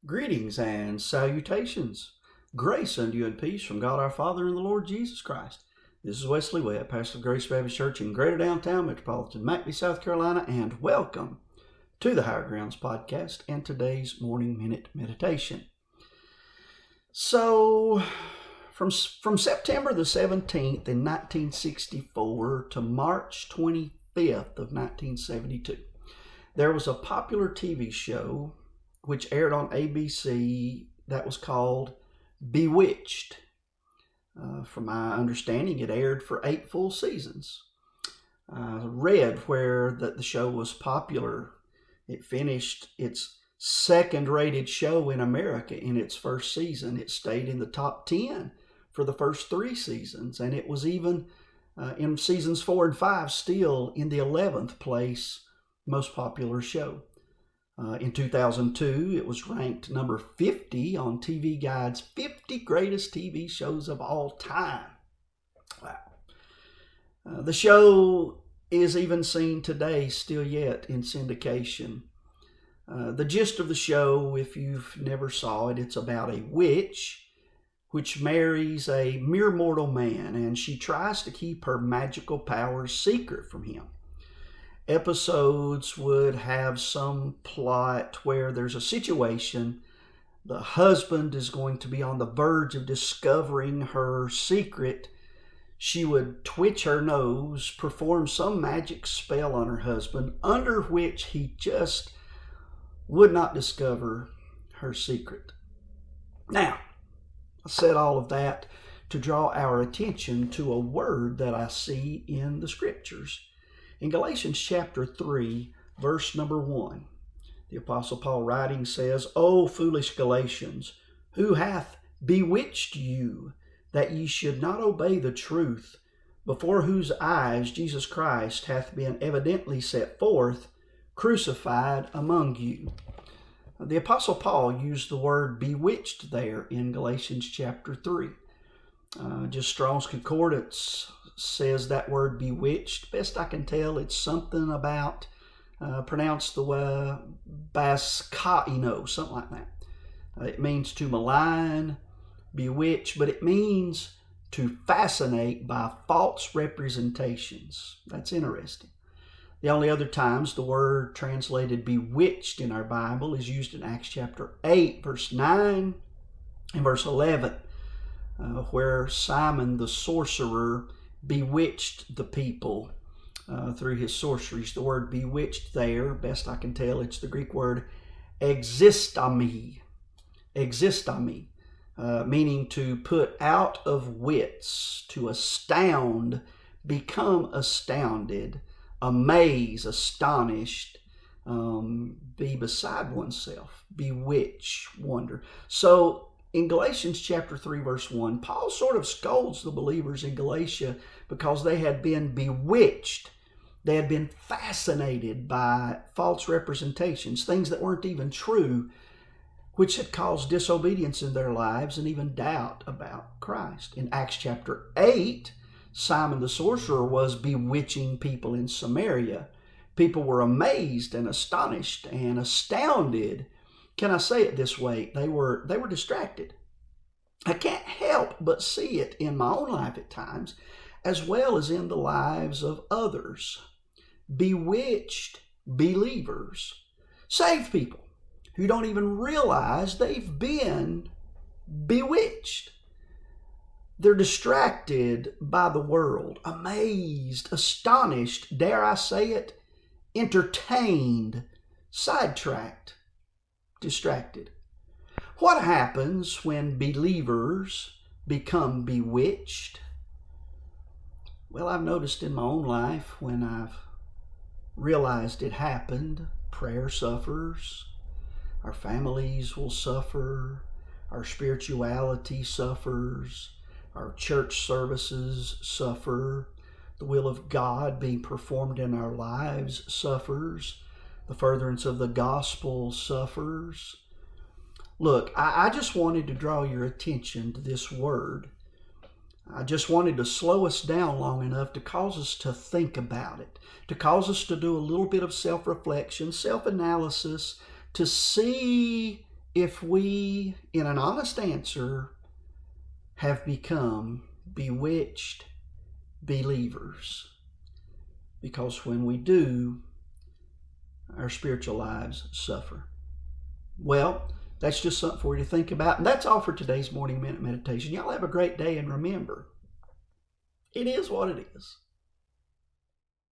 Greetings and salutations. Grace unto you and peace from God our Father and the Lord Jesus Christ. This is Wesley Webb, pastor of Grace Baptist Church in Greater Downtown Metropolitan McBee, South Carolina, and welcome to the Higher Grounds podcast and today's Morning Minute Meditation. So, from September the 17th in 1964 to March 25th of 1972, there was a popular TV show which aired on ABC that was called Bewitched. From my understanding, it aired for 8 full seasons. I read where the show was popular. It finished its second-rated show in America in its first season. It stayed in the top 10 for the first 3 seasons, and it was even in seasons 4 and 5 still in the 11th place most popular show. In 2002, it was ranked number 50 on TV Guide's 50 Greatest TV Shows of All Time. Wow. The show is even seen today, still yet, in syndication. The gist of the show, if you've never saw it, it's about a witch which marries a mere mortal man, and she tries to keep her magical powers secret from him. Episodes would have some plot where there's a situation, the husband is going to be on the verge of discovering her secret. She would twitch her nose, perform some magic spell on her husband, under which he just would not discover her secret. Now, I said all of that to draw our attention to a word that I see in the scriptures. In Galatians chapter 3, verse number 1, the Apostle Paul writing says, O foolish Galatians, who hath bewitched you, that ye should not obey the truth, before whose eyes Jesus Christ hath been evidently set forth, crucified among you. The Apostle Paul used the word bewitched there in Galatians chapter 3. Just Strong's Concordance says that word bewitched. Best I can tell, it's something about, pronounced the way, baskaino, something like that. It means to malign, bewitch, but it means to fascinate by false representations. That's interesting. The only other times the word translated bewitched in our Bible is used in Acts chapter 8, verse 9 and verse 11, where Simon the sorcerer bewitched the people through his sorceries. The word bewitched there, best I can tell, it's the Greek word existami, meaning to put out of wits, to astound, become astounded, amaze, astonished, be beside oneself, bewitch, wonder. So in Galatians chapter 3, verse 1, Paul sort of scolds the believers in Galatia because they had been bewitched. They had been fascinated by false representations, things that weren't even true, which had caused disobedience in their lives and even doubt about Christ. In Acts chapter 8, Simon the sorcerer was bewitching people in Samaria. People were amazed and astonished and astounded. Can I say it this way? They were distracted. I can't help but see it in my own life at times, as well as in the lives of others. Bewitched believers, saved people who don't even realize they've been bewitched. They're distracted by the world, amazed, astonished, dare I say it, entertained, sidetracked, distracted. What happens when believers become bewitched? Well, I've noticed in my own life when I've realized it happened, prayer suffers, our families will suffer, our spirituality suffers, our church services suffer, the will of God being performed in our lives suffers, the furtherance of the gospel suffers. Look, I just wanted to draw your attention to this word. I just wanted to slow us down long enough to cause us to think about it, to cause us to do a little bit of self-reflection, self-analysis, to see if we, in an honest answer, have become bewitched believers. Because when we do, our spiritual lives suffer. Well, that's just something for you to think about. And that's all for today's Morning Minute Meditation. Y'all have a great day, and remember, it is what it is.